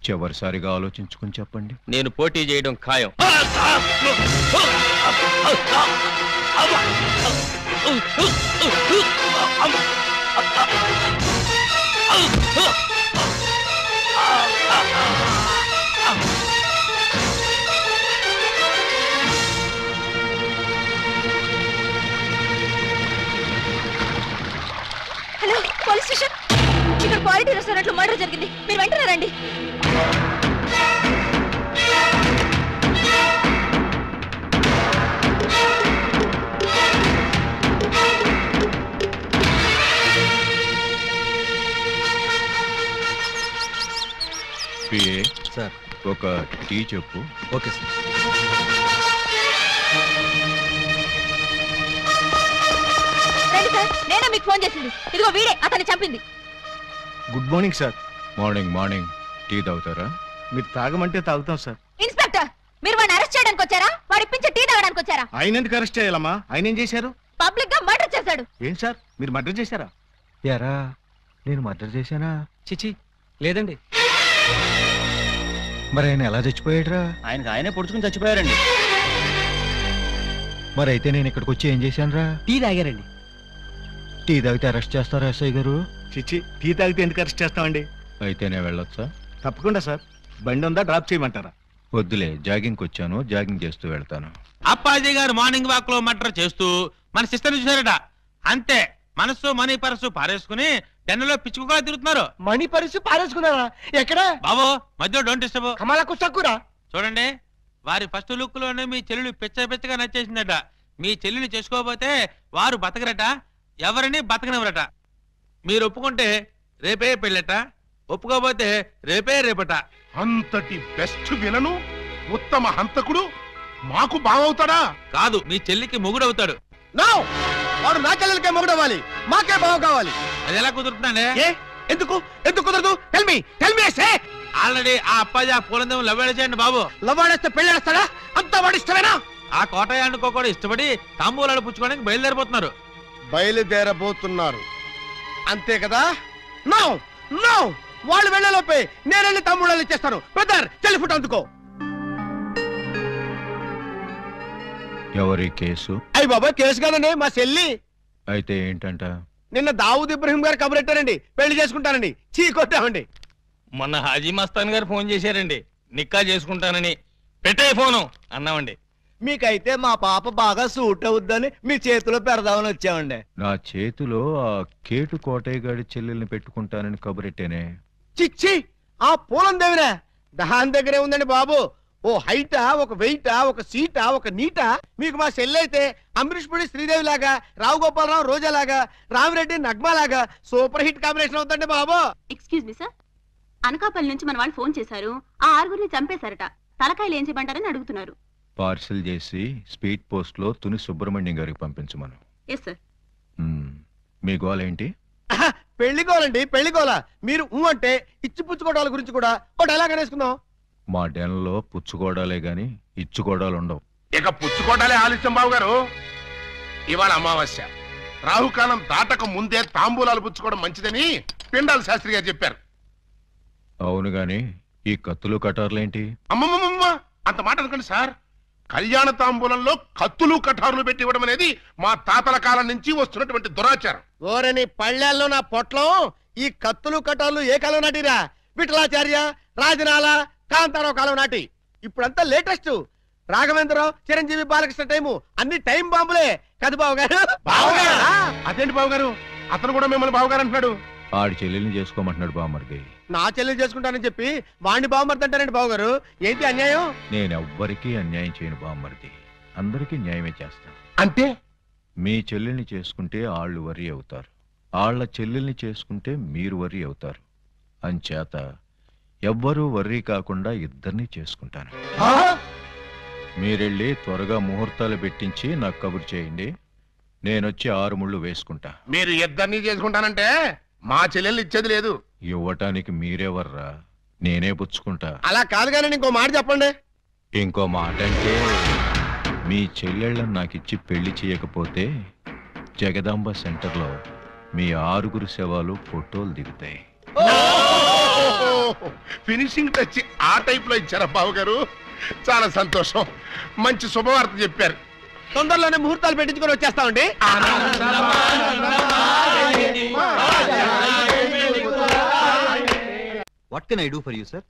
చివరిసారిగా ఆలోచించుకుని చెప్పండి. నేను పోటీ చేయడం ఖాయం. హలో, పోలీస్ స్టేషన్. ఇక్కడ క్వాలిటీ రెస్టారెంట్ లో మర్డర్ జరిగింది, మీరు వెంటనే రండి. పిఏ సార్, ఒక టీ చెప్పు. Okay sir. రండి సార్, నేనే మీకు ఫోన్ చేసింది. ఇదిగో వీడే అతన్ని చంపింది. Good morning sir. Morning morning. Tea తాగుతారా? మీరు తాగమంటే తాగుతాం సార్. ఇన్స్పెక్టర్, మీరు వాడిని అరెస్ట్ చేయడానికి వచ్చారా, వాడి ఇప్పించి టీ తాగడానికి వచ్చారా? ఆయన ఎందుకు అరెస్ట్ చేయాలమ్మా? ఆయన ఏం చేశారు? పబ్లిక్ గా మర్డర్ చేశాడు. ఏం సార్, మీరు మర్డర్ చేశారా? యారా, నేను మర్డర్ చేశానా? చిచి, లేదండి. మరి ఆయన ఎలా చచ్చిపోయాడురా? ఆయనకు ఆయనే పొడుచుకుని చచ్చిపోయారండి. మరి అయితే నేను ఇక్కడికి వచ్చి ఏం చేశానురా? టీ తాగారండి. టీ తాగితే అరెస్ట్ చేస్తారా ఎస్ఐ గారు? చిచ్చి, టీ తాగితే ఎందుకు అరెస్ట్ చేస్తామండి? అయితే నేను వెళ్ళొచ్చా? తప్పకుండా సార్. బండి ఉందా, డ్రాప్ చేయమంటారా? వద్దులే, జాగింగ్కి వచ్చాను, జాగింగ్ చేస్తూ వెళ్తాను. అప్పాజీ గారు మార్నింగ్ వాక్ లో మర్డర్ చేస్తూ మన సిస్టర్ చూసారట. అంతే, మనస్సు మనీ పర్సు పారేసుకుని టెన్నులో పిచ్చుకుగా తిరుగుతున్నారు. మణి పరిస్థితి పారేసుకున్నారా? ఎక్కడ బాబు, మధ్యలో డోంట్ డిస్టర్బ్. కమలకు చక్కురా. చూడండి, వారి ఫస్ట్ లుక్ లోనే మీ చెల్లెలు పిచ్చగా నచ్చేసిందట. మీ చెల్లిని చేసుకోకపోతే వారు బతకరట, ఎవరిని బతకనివ్వరట. మీరు ఒప్పుకుంటే రేపే పెళ్ళట, ఒప్పుకోకపోతే రేపట. అంతటి బెస్ట్ విలను, ఉత్తమ హంతకుడు మాకు బావవుతాడా? కాదు, మీ చెల్లికి మొగుడవుతాడు. వాడు నా చెల్లెలకే మొగుడవ్వాలి, మాకే బావ కావాలి. అది ఎలా కుదురుతుందండి? ఎందుకు ఎందుకు కుదరదు? టెల్ మీ సే. ఆల్రెడీ ఆ అప్పాజీ ఆ పూలందేమో లవ్వాడ చేయండి బాబు. లవ్వాడేస్తే పెళ్ళేస్తాడా? అంతా వాడు ఇష్టమేనా? ఆ కోటయానుకో కూడా ఇష్టపడి తాంబూలాలు పుచ్చుకోవడానికి బయలుదేరిపోతున్నారు. బయలుదేరబోతున్నారు అంతే కదా? నో నో, వాళ్ళు వెళ్ళలోపే నేను వెళ్ళి తమ్ముళ్ళు ఇచ్చేస్తాను. బ్రదర్, చెల్లి ఫుట్ అందుకో. ఎవరి కేసు? అయ్యి బాబా, కేసు కాదండి, మా చెల్లి. అయితే ఏంటంట? నిన్న దావూద్ ఇబ్రహీం గారు కబురెట్టారండి, పెళ్లి చేసుకుంటానండి. చీ కొట్టామండి. మొన్న హాజీ మస్తాన్ గారు ఫోన్ చేశారండి, నిక్కా చేసుకుంటానని. పెట్టే ఫోను అన్నామండి. మీకైతే మా పాప బాగా సూట్ అవుద్దని మీ చేతిలో పెడదామని వచ్చామండి. నా చేతిలో ఆ కేటు కోటయ్య గారి చెల్లెల్ని పెట్టుకుంటానని కబురెట్టేనే. చిచ్చి ఆ పూలం దేవిరా దాని దగ్గరే ఉందండి బాబు. ఓ హైటా, ఒక వెయిటా, ఒక సీటా, ఒక నీటా. మీకు మా చెల్లైతే అమరీష్ పుడి శ్రీదేవి లాగా, రావు గోపాలరావు రోజా లాగా, రామిరెడ్డి నగ్మా లాగా సూపర్ హిట్ కాంబినేషన్ అవుతుందండి బాబు. ఎక్స్క్యూజ్ మీ సార్, అనకాపల్లి నుంచి మన వాళ్ళు ఫోన్ చేశారు. ఆ ఆరుగురిని చంపేశారట. తలకాయలు ఏం చేయమంటారని అడుగుతున్నారు. పార్సిల్ చేసి స్పీడ్ పోస్ట్ లో తుని సుబ్రహ్మణ్యం గారికి పంపించమను. Yes sir. మీ గోల్ ఏంటి? పెళ్లిగోలండి, పెళ్లిగోల. మీరు అంటే ఇచ్చి పుచ్చుకోవడాల గురించి కూడా ఓ డైలాగ్ అనేసుకుందాం. మా డెన్లో పుచ్చుకోవడాలే గాని ఇచ్చుకోవడాలు ఉండవు. ఇక పుచ్చుకోవడాలే ఆలస్యం బాబు గారు. ఇవాళ అమావాస్య, రాహుకాలం దాటక ముందే తాంబూలాలు పుచ్చుకోవడం మంచిదని పిండాల శాస్త్రి గారు చెప్పారు. అవును గాని ఈ కత్తులు కటార్లేంటి? అమ్మమ్మమ్మ, అంత మాట అనుకోండి సార్. కళ్యాణ తాంబూలంలో కత్తులు కటారులు పెట్టి ఇవ్వడం అనేది మా తాతల కాలం నుంచి వస్తున్నటువంటి దురాచారం. ఓరని పళ్ళెల్లో నా పొట్లం. ఈ కత్తులు కటార్లు ఏ కాలం నాటిరా? విఠలాచార్య, రాజనాల, కాంతారావు కాలం నాటి. ఇప్పుడంతా లేటెస్ట్. రాఘవేంద్రరావు, చిరంజీవి, బాలకృష్ణ టైము అన్ని టైం బాంబులే కదా బాబు గారు. అదేంటి బాబు గారు, అతను కూడా మిమ్మల్ని బావగారు అంటున్నాడు. ఆడి చెల్లెల్ని చేసుకోమంటున్నాడు బామ్మర్ది. నా చెల్లెలు చేసుకుంటానని చెప్పి వాణ్ణి బావమర్ది అంటారండి బాబు గారు. ఏంటి అన్యాయం? నేనెవ్వరికీ అన్యాయం చేయను బామ్మర్ది, అందరికీ న్యాయమే చేస్తాను. అంటే మీ చెల్లెల్ని చేసుకుంటే ఆళ్ళు వర్రీ అవుతారు, ఆళ్ల చెల్లెల్ని చేసుకుంటే మీరు వర్రీ అవుతారు. అంచేత ఎవ్వరూ వర్రీ కాకుండా ఇద్దరినీ చేసుకుంటాను. మీరెళ్ళి త్వరగా ముహూర్తాలు పెట్టించి నాకు కబురు చేయండి. నేనొచ్చి 6 ముళ్ళు వేసుకుంటా. మీరు ఇద్దరిని చేసుకుంటానంటే మా చెల్లెల్ని ఇచ్చేది లేదు. ఇవ్వటానికి మీరెవర్రా, నేనే పుచ్చుకుంటా. అలా కాదు కానీ ఇంకో మాట చెప్పండి. ఇంకో మాట అంటే మీ చెల్లెళ్ళని నాకిచ్చి పెళ్లి చేయకపోతే జగదాంబ సెంటర్లో మీ 6 శవాలు ఫోటోలు దిగుతాయి. ఫినిషింగ్ టచ్ ఆ టైప్ లో ఇచ్చారా బాబు గారు? చాలా సంతోషం, మంచి శుభవార్త చెప్పారు. తొందరలోనే ముహూర్తాలు పెట్టించుకొని వచ్చేస్తామండి. What can I do for you sir?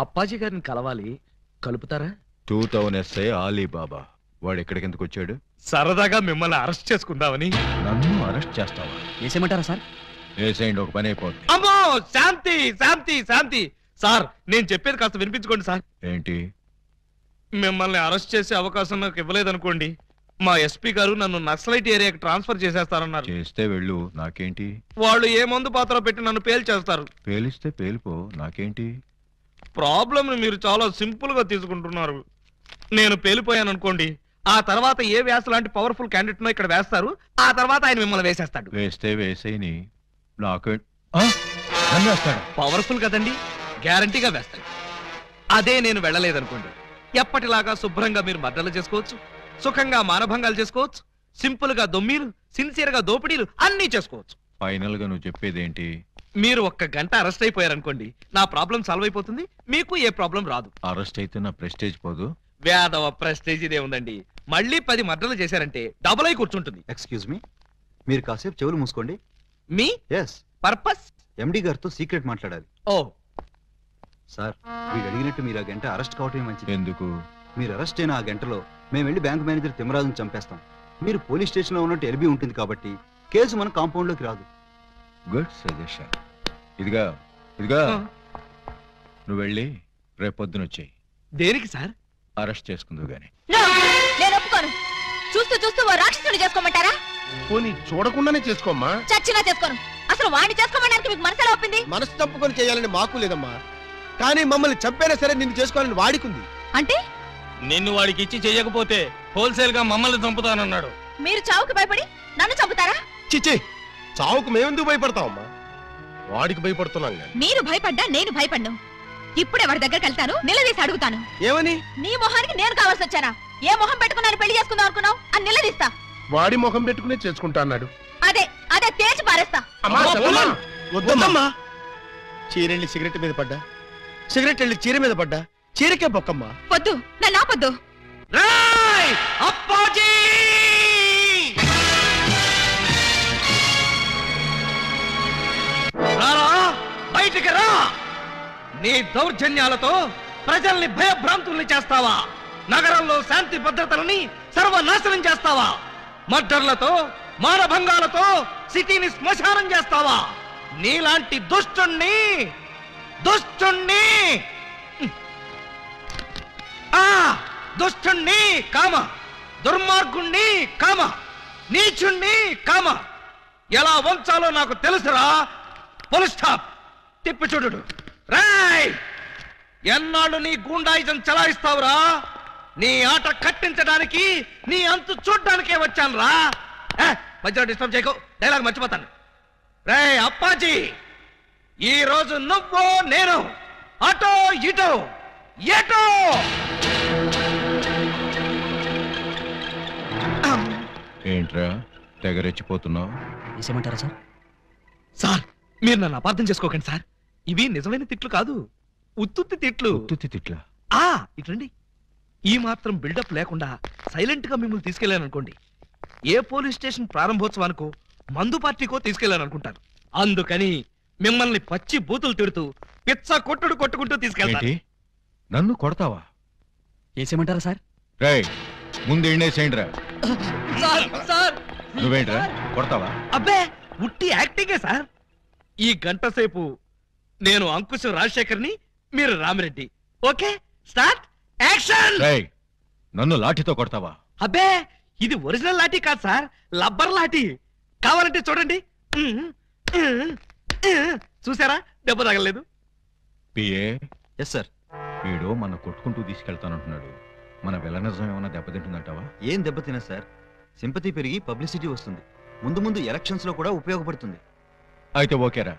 Appaji గారిని కలవాలి, కలుపుతారా? 2000 SI ఆలీబాబా. వాడు ఎక్కడికి ఎందుకు వచ్చాడు? సరదాగా మిమ్మల్ని అరెస్ట్ చేసుకుందామని. నన్ను అరెస్ట్ చేస్తావా? వేసేయమంటారా సార్? వేసేయండి, ఒక పని అయిపోద్ది. అమ్మో, శాంతి శాంతి శాంతి. సార్, నేను చెప్పేది కాస్త వినిపించుకోండి సార్. ఏంటి? మిమ్మల్ని అరెస్ట్ చేసే అవకాశం నాకు ఇవ్వలేదనుకోండి, మా ఎస్పీ గారు నన్ను నక్సలైట్ ఏరియాకి ట్రాన్స్ఫర్ చేసేస్తారన్నారు. చేస్తే వెళ్ళు, నాకేంటి? వాళ్ళు ఏ మందు పాత్ర పెట్టి నన్ను పేల్చేస్తారు. పేలిస్తే పేలిపో, నాకేంటి? ప్రాబ్లం మీరు చాలా సింపుల్ గా తీసుకుంటున్నారు. నేను పేలిపోయాను అనుకోండి, ఆ తర్వాత ఏ వ్యాస లాంటి పవర్ఫుల్ క్యాండిడేట్ నో ఇక్కడ వేస్తారు, ఆ తర్వాత ఆయన మిమ్మల్ని వేసేస్తాడు. వేస్తే వేసేయని, నాకు నన్ను వేస్తాడు. పవర్ఫుల్ కదండి, గ్యారంటీగా వేస్తాడు. అదే నేను వెళ్ళలేదనుకోండి, ఎప్పటిలాగా శుభ్రంగా మీరు మర్డర్లు చేసుకోవచ్చు, సుఖంగా మానభంగాలు చేసుకోవచ్చు, సింపుల్ గా దొమ్మీలు, సిన్సియర్ గా దోపిడీలు అన్నీ చేసుకోవచ్చు. ఫైనల్ గా నువ్వు చెప్పేదేంటి? మీరు 1 గంట అరెస్ట్ అయిపోయారనుకోండి, నా ప్రాబ్లం సాల్వ్ అయిపోతుంది, మీకు ఏ ప్రాబ్లం రాదు. అరెస్ట్ అయితే నా ప్రెస్టేజ్ పోదు? వేదవ ప్రెస్టేజ్ ఇదే ఉందండి. మళ్ళీ 10 మర్డర్లు చేశారంటే డబుల్ అయి కూర్చుంటుంది. ఎక్స్క్యూజ్ మీ, మీరు కాసేపు చెవులు మూసుకోండి. Me yes purpose? ఎండి గారితో సీక్రెట్ మాట్లాడాలి. ఓ సార్, వీడు అడిగినట్టు మీరు ఆ గంట అరెస్ట్ కావటమే మంచిది. ఎందుకు? మీరు అరెస్ట్ అయిన ఆ గంటలో మేము వెళ్ళి బ్యాంక్ మేనేజర్ తిమ్మరాజును చంపేస్తాం. మీరు పోలీస్ స్టేషన్ లో ఉన్నట్టు ఎల్బీ ఉంటుంది కాబట్టి కేసు మన కాంపౌండ్ లోకి రాదు. Good suggestion. ఇదిగా నువ్వు వెళ్ళి రేపొద్దున వచ్చేయి. దేనికి సార్? అరెస్ట్ చేసుకుందువు గాని. నేను ఒప్పుకోను. చూస్తూ చూస్తూ ఓ రాక్షసుని చేసుకోమంటారా? పోనీ చూడకుండానే చేసుకోమ్మా. చచ్చినా చేసుకోను. అసలు వాడిని చేసుకోమడానికి మీకు మనసులో ఒప్పింది? మనసు తప్పుకొని చేయాలని మాకు లేదమ్మా, కానీ మమ్మల్ని చంపైనా సరే నిన్ను చేసుకోవాలని వాడికుంది. అంటే నిన్ను వాడికి ఇచ్చి చేయకపోతే హోల్సేల్ గా మమ్మల్ని చంపుతానన్నాడు. మీరు చావుకి భయపడి నన్ను చంపుతారా? చిచ్చి, చావుకు మేమెందుకు భయపడతామమ్మా? వాడికి భయపడుతున్నాం. మీరు భయపడ్డా నేను భయపడ్ను. ఇప్పుడే వాడి దగ్గరికి వెళ్తాను, నిలదీసి అడుగుతాను. ఏమని? నీ మొహానికి నేను కావాల్సి వచ్చానా? ఏ మొహం పెట్టుకున్నాను పెళ్లి చేసుకుందాం అనుకున్నావు అని నిలదీస్తా. వాడి ముఖం పెట్టుకునే చేసుకుంటా అన్నాడు. అదే అదే తేల్చి పారేస్తా. వద్దమ్మా. చీరెళ్ళి సిగరెట్ మీద పడ్డా, సిగరెట్ వెళ్ళి చీర మీద పడ్డా, చీరకే బొక్కమ్మా. వద్దు, నన్ను ఆపొద్దు. అప్పాజీ! బయటికి రా. నీ దౌర్జన్యాలతో ప్రజల్ని భయభ్రాంతుల్ని చేస్తావా? నగరంలో శాంతి భద్రతలని సర్వనాశనం చేస్తావా? మర్డర్లతో మానభంగాలతో సిటీని శ్మశానం చేస్తావా? నీలాంటి దుష్టుణ్ణి దుష్టుణ్ణి కామ, దుర్మార్గుణ్ణి కామ, నీచుణ్ణి కామ ఎలా వంచాలో నాకు తెలుసురా. Full stop. తిప్పి చూడు. రాయ్, ఎన్నాళ్ళు నీ గూండాయిజం చలాయిస్తావురా? నీ ఆట కట్టించడానికి, నీ అంతు చూడ్డానికే వచ్చాను రా. మధ్యలో డిస్టర్బ్ చేయకు, డైలాగ్ మర్చిపోతాను. రే అప్పాజీ, ఈ రోజు నువ్వు నేను అటో ఇటో ఎటో. ఏంట్రా తెగరెచ్చిపోతున్నావు? వేసేమంటారా సార్? సార్, మీరు నన్ను అపార్థం చేసుకోకండి సార్. ఇవి నిజమైన తిట్లు కాదు, ఉత్తుత్తి తిట్లు. తిట్ల ఇట్లండి. ఈ మాత్రం బిల్డప్ లేకుండా సైలెంట్ గా మిమ్మల్ని తీసుకెళ్లాననుకోండి, ఏ పోలీస్ స్టేషన్ ప్రారంభోత్సవానికో మందు పార్టీకో తీసుకెళ్లాననుకుంటారు. అందుకని మిమ్మల్ని పచ్చి బూతులు తిడుతూ పిచ్చ కొట్టుకుంటూ తీసుకెళ్తాను. నన్ను కొడతావా? వేసేమంటారా సార్? రేయ్, ముందు ఎండేసేయండిరా. సార్ నువ్వేంట్రా కొడతావా? అబ్బే, ఉట్టి యాక్టింగే సార్. ఈ గంట సేపు నేను అంకుశం రాజశేఖర్ని, మీరు రామిరెడ్డి. Okay, start action. రేయ్, నన్ను లాఠీతో కొడతావా? అబ్బే, ఇది ఒరిజినల్ లాఠీ కాదు సార్, లబ్బర్ లాఠీ. కావాలంటే చూడండి. చూసారా, దెబ్బ తగలేదు. పిఏ. Yes sir. వీడు మన కొట్టుకుంటూ తీసుకెళ్తానంటున్నాడు. మన విలనిజం ఏమైనా దెబ్బతింటుందంటావా? ఏం దెబ్బతినా సార్, సింపతి పెరిగి పబ్లిసిటీ వస్తుంది. ముందు ముందు ఎలక్షన్స్ లో కూడా ఉపయోగపడుతుంది. అయితే ఓకేరా.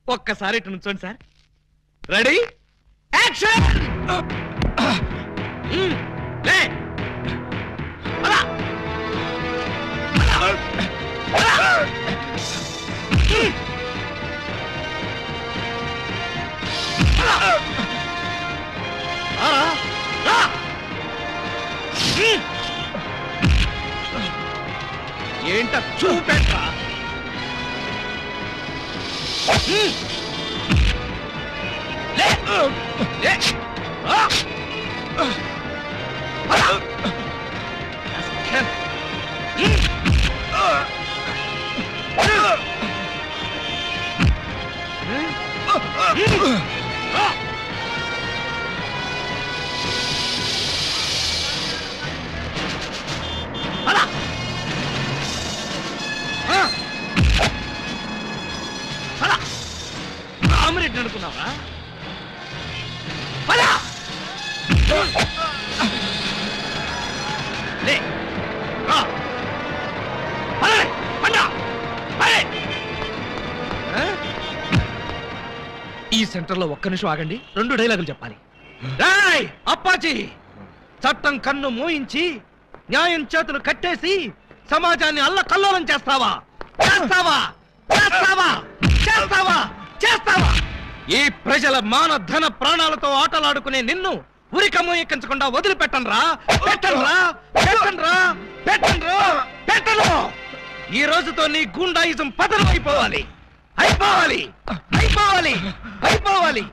ఒక్కసారి ఇటు నుంచోండి సార్. Ready action. లే అలా ఏంట చూపెట్ట. రామిరెడ్డి అనుకున్నావా? ఈ సెంటర్ లో ఒక్క నిమిషం ఆగండి, 2 డైలాగులు చెప్పాలి. రాయ్ అప్పాజీ, చట్టం కన్ను మోయించి న్యాయం చేతులు కట్టేసి సమాజాన్ని అల్లకల్లోలం చేస్తావా? చేస్తావా? చేస్తావా? చేస్తావా? చేస్తావా? ఈ ప్రజల మాన ధన ప్రాణాలతో ఆటలాడుకునే నిన్ను ఉరికమ్మ ఎక్కించకుండా వదిలిపెట్టనురా. పెట్టనురా, పెట్టనురా, పెట్టనురా, పెట్టను. ఈ రోజుతో నీ గుండాయిజం పతనం అయిపోవాలి, అయిపోవాలి, అయిపోవాలి, అయిపోవాలి.